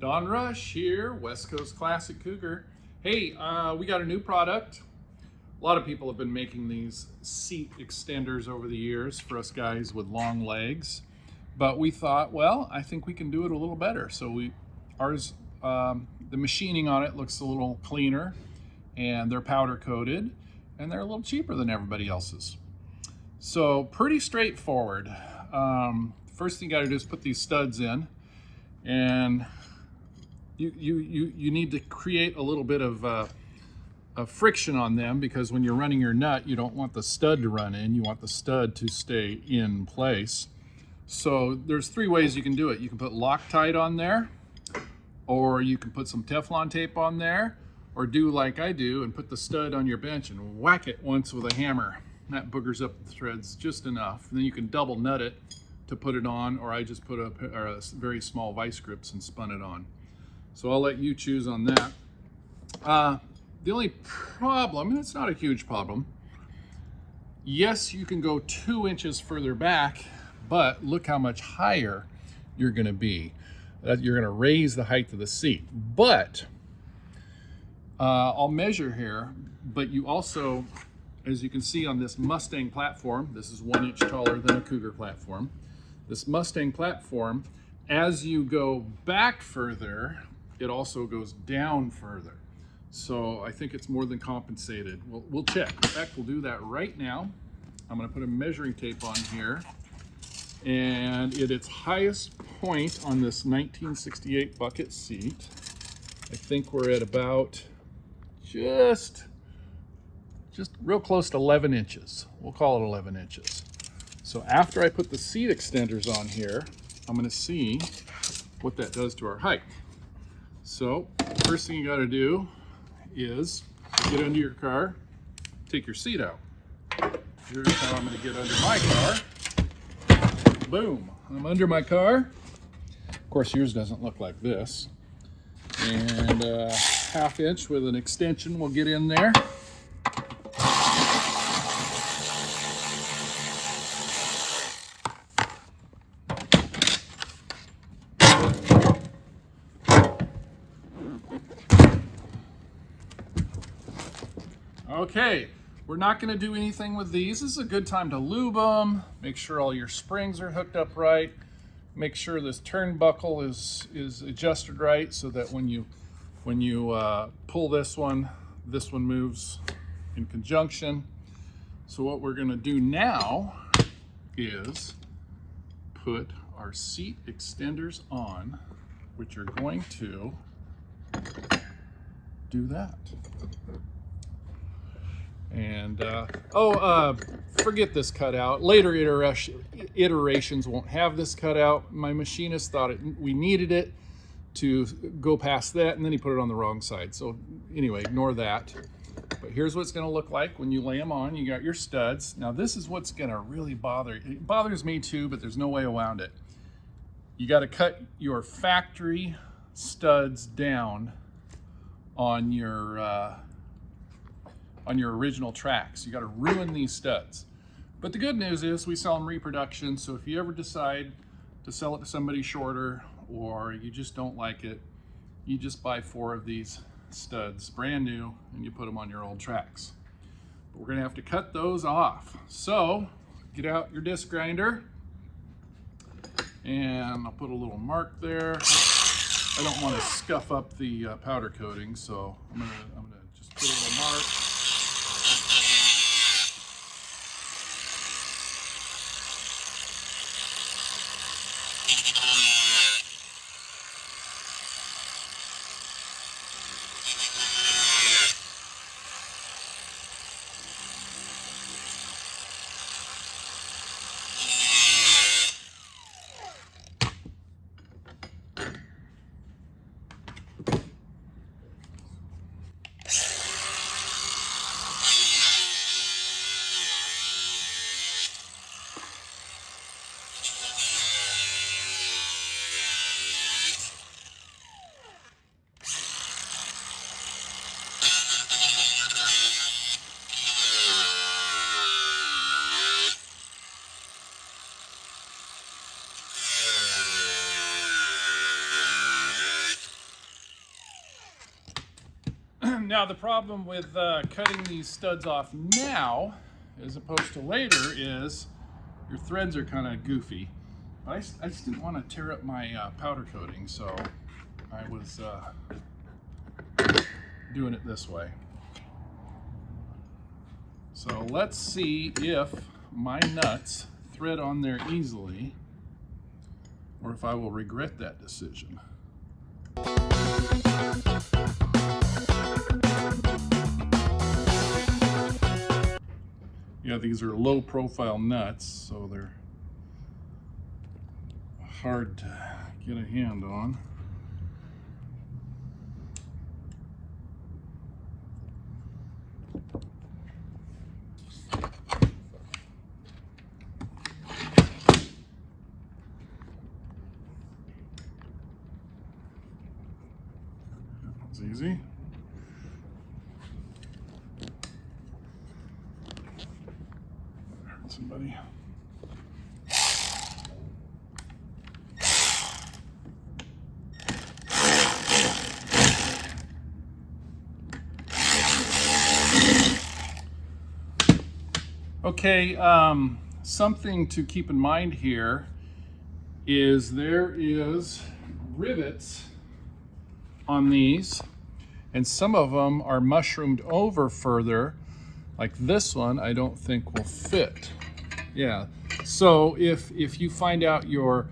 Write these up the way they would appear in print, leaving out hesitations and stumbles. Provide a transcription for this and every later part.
Don Rush here, West Coast Classic Cougar. Hey, we got a new product. A lot of people have been making these seat extenders over the years for us guys with long legs. But we thought, well, I think we can do it a little better. So the machining on it looks a little cleaner, and they're powder coated, and they're a little cheaper than everybody else's. So pretty straightforward. First thing you gotta do is put these studs in, and you need to create a little bit of friction on them, because when you're running your nut, you don't want the stud to run in, you want the stud to stay in place. So there's three ways you can do it. You can put Loctite on there, or you can put some Teflon tape on there, or do like I do and put the stud on your bench and whack it once with a hammer. That boogers up the threads just enough. And then you can double nut it to put it on, or I just put a very small vice grips and spun it on. So I'll let you choose on that. The only problem, and it's not a huge problem, yes, you can go 2 inches further back, but look how much higher you're gonna be. You're gonna raise the height of the seat. But I'll measure here, but you also, as you can see on this Mustang platform, this is 1 inch taller than a Cougar platform. This Mustang platform, as you go back further, it also goes down further. So I think it's more than compensated. We'll check. In fact, we'll do that right now. I'm gonna put a measuring tape on here. And at its highest point on this 1968 bucket seat, I think we're at about just real close to 11 inches. We'll call it 11 inches. So after I put the seat extenders on here, I'm gonna see what that does to our height. So first thing you gotta do is get under your car, take your seat out. Here's how I'm gonna get under my car. Boom, I'm under my car. Of course, yours doesn't look like this. And a 1/2 inch with an extension will get in there. Okay, we're not going to do anything with these. This is a good time to lube them, make sure all your springs are hooked up right, make sure this turnbuckle is adjusted right, so that when you pull this one moves in conjunction. So what we're going to do now is put our seat extenders on, which are going to do that. And forget this cutout. Later iterations won't have this cutout. My machinist thought we needed it to go past that, and then he put it on the wrong side. So anyway, ignore that. But here's what it's going to look like when you lay them on. You got your studs. Now this is what's going to really bother. It bothers me too, but there's no way around it. You got to cut your factory studs down on your original tracks. You got to ruin these studs. But the good news is we sell them reproduction, so if you ever decide to sell it to somebody shorter, or you just don't like it, you just buy 4 of these studs brand new and you put them on your old tracks. But we're gonna have to cut those off. So get out your disc grinder, and I'll put a little mark there. I don't want to scuff up the powder coating, so I'm gonna just put a little mark. Now the problem with cutting these studs off now, as opposed to later, is your threads are kind of goofy. I just didn't want to tear up my powder coating, so I was doing it this way. So let's see if my nuts thread on there easily, or if I will regret that decision. Yeah, these are low profile nuts, so they're hard to get a hand on. It's easy. Hurt somebody. Okay, something to keep in mind here is there is rivets on these, and some of them are mushroomed over further, like this one I don't think will fit. Yeah, so if you find out your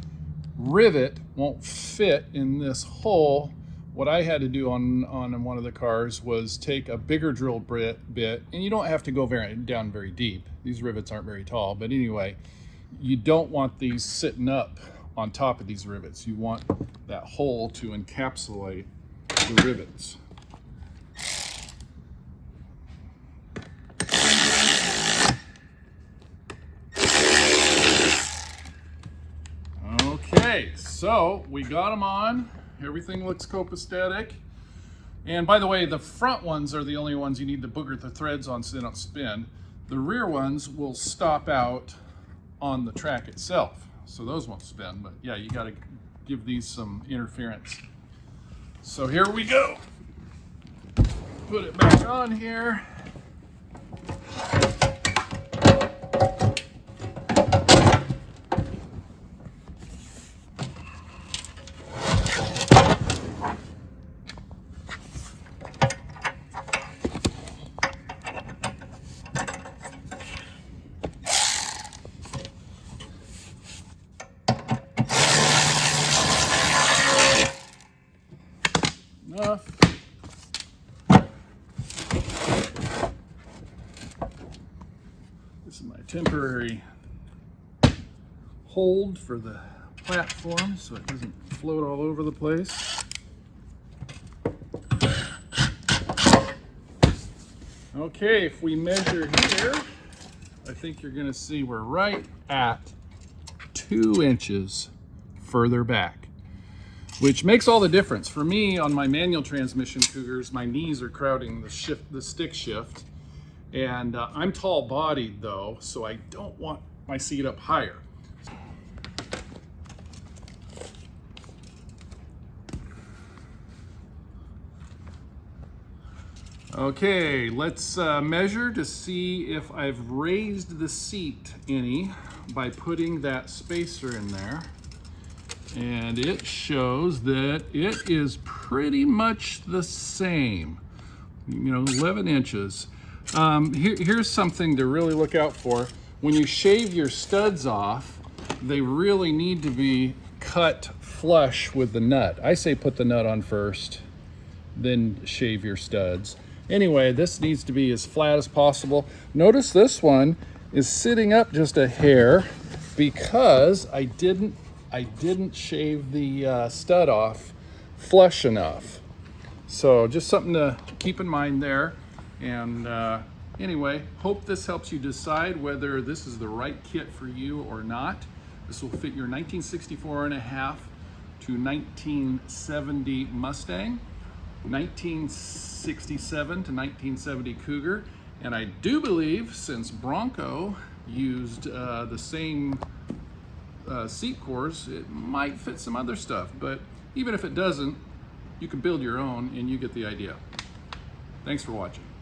rivet won't fit in this hole, what I had to do on one of the cars was take a bigger drill bit, and you don't have to go down very deep. These rivets aren't very tall, but anyway, you don't want these sitting up on top of these rivets. You want that hole to encapsulate the rivets. Okay, so we got them on. Everything looks copacetic. And by the way, the front ones are the only ones you need to booger the threads on so they don't spin. The rear ones will stop out on the track itself, so those won't spin. But yeah, you got to give these some interference. So here we go. Put it back on here. Enough. This is my temporary hold for the platform so it doesn't float all over the place. Okay, if we measure here, I think you're going to see we're right at 2 inches further back, which makes all the difference. For me, on my manual transmission Cougars, my knees are crowding the stick shift, and I'm tall bodied though, so I don't want my seat up higher. Okay, let's measure to see if I've raised the seat any by putting that spacer in there. And it shows that it is pretty much the same, 11 inches. Here's something to really look out for. When you shave your studs off, they really need to be cut flush with the nut. I say put the nut on first, then shave your studs. Anyway, this needs to be as flat as possible. Notice this one is sitting up just a hair because I didn't shave the stud off flush enough. So just something to keep in mind there. And anyway, hope this helps you decide whether this is the right kit for you or not. This will fit your 1964 and a half to 1970 Mustang, 1967 to 1970 Cougar, and I do believe since Bronco used the same seat cores, it might fit some other stuff, but even if it doesn't, you can build your own and you get the idea. Thanks for watching.